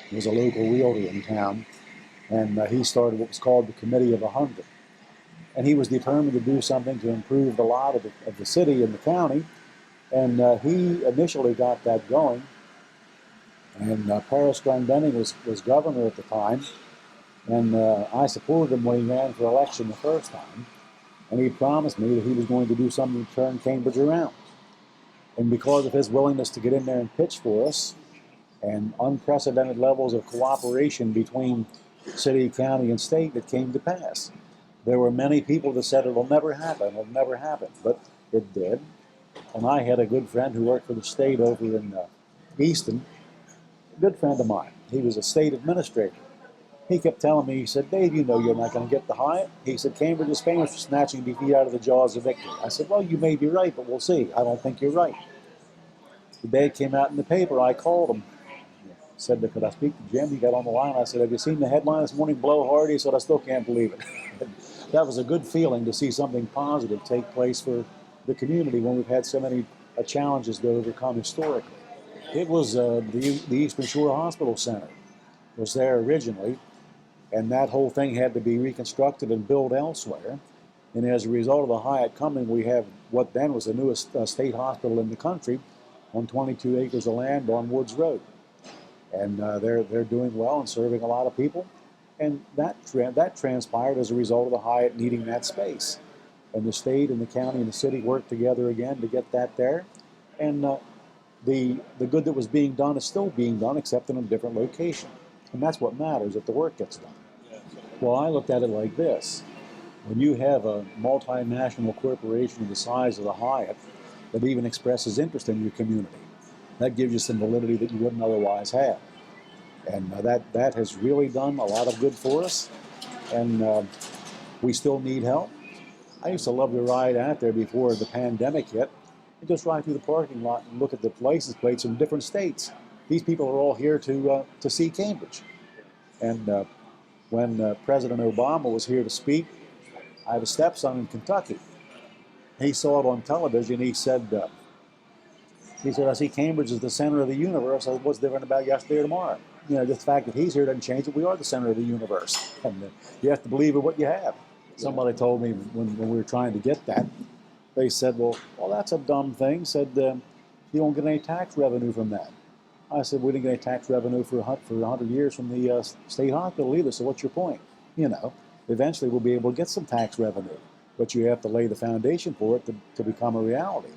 He was a local realtor in town, and he started what was called the Committee of 100. And he was determined to do something to improve the lot of the city and the county, and he initially got that going. And Paris Glendening was governor at the time, and I supported him when he ran for election the first time, and he promised me that he was going to do something to turn Cambridge around. And because of his willingness to get in there and pitch for us, and unprecedented levels of cooperation between city, county, and state that came to pass. There were many people that said it'll never happen, but it did. And I had a good friend who worked for the state over in Easton, a good friend of mine. He was a state administrator. He kept telling me, he said, Dave, you know you're not going to get the Hyatt. He said, Cambridge is famous for snatching defeat out of the jaws of victory. I said, well, you may be right, but we'll see. I don't think you're right. The day it came out in the paper, I called him. Said, could I speak to Jim? He got on the line. I said, have you seen the headline this morning, Blow Hard? He said, I still can't believe it. That was a good feeling to see something positive take place for the community when we've had so many challenges to overcome historically. It was the Eastern Shore Hospital Center was there originally, and that whole thing had to be reconstructed and built elsewhere. And as a result of the Hyatt coming, we have what then was the newest state hospital in the country on 22 acres of land on Woods Road. And they're doing well and serving a lot of people, and that transpired as a result of the Hyatt needing that space, and the state and the county and the city worked together again to get that there, and the good that was being done is still being done, except in a different location, and that's what matters, that the work gets done. Well, I looked at it like this: when you have a multinational corporation the size of the Hyatt that even expresses interest in your community, that gives you some validity that you wouldn't otherwise have. And that has really done a lot of good for us. And we still need help. I used to love to ride out there before the pandemic hit and just ride through the parking lot and look at the license plates from different states. These people are all here to see Cambridge. And when President Obama was here to speak, I have a stepson in Kentucky. He saw it on television. He said, I see Cambridge is the center of the universe. I said, what's different about yesterday or tomorrow? You know, just the fact that he's here doesn't change it. We are the center of the universe. And you have to believe in what you have. Somebody told me when we were trying to get that, they said, well, that's a dumb thing. Said, you don't get any tax revenue from that. I said, we didn't get any tax revenue for 100 years from the state hospital either, so what's your point? You know, eventually we'll be able to get some tax revenue, but you have to lay the foundation for it to become a reality.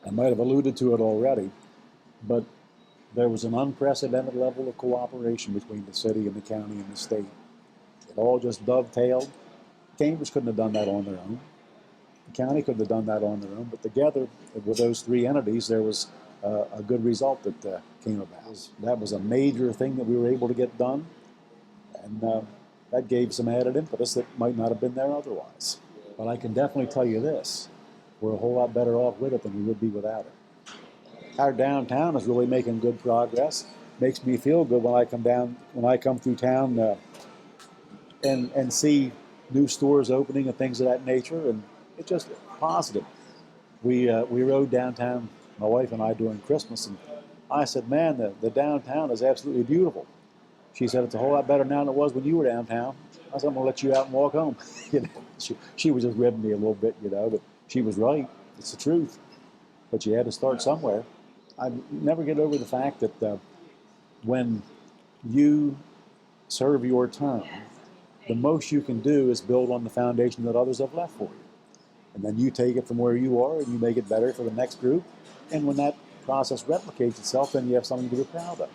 I might have alluded to it already, but there was an unprecedented level of cooperation between the city and the county and the state. It all just dovetailed. Cambridge couldn't have done that on their own. The county couldn't have done that on their own, but together with those three entities, there was a good result that came about. That was a major thing that we were able to get done, and that gave some added impetus that might not have been there otherwise. But I can definitely tell you this. We're a whole lot better off with it than we would be without it. Our downtown is really making good progress. Makes me feel good when I come through town and see new stores opening and things of that nature, and it's just positive. We rode downtown, my wife and I, during Christmas, and I said, man, the downtown is absolutely beautiful. She said, it's a whole lot better now than it was when you were downtown. I said, I'm going to let you out and walk home. You know, she was just ribbing me a little bit, you know, but she was right. It's the truth. But you had to start somewhere. I never get over the fact that when you serve your term, the most you can do is build on the foundation that others have left for you. And then you take it from where you are and you make it better for the next group. And when that process replicates itself, then you have something to be proud of.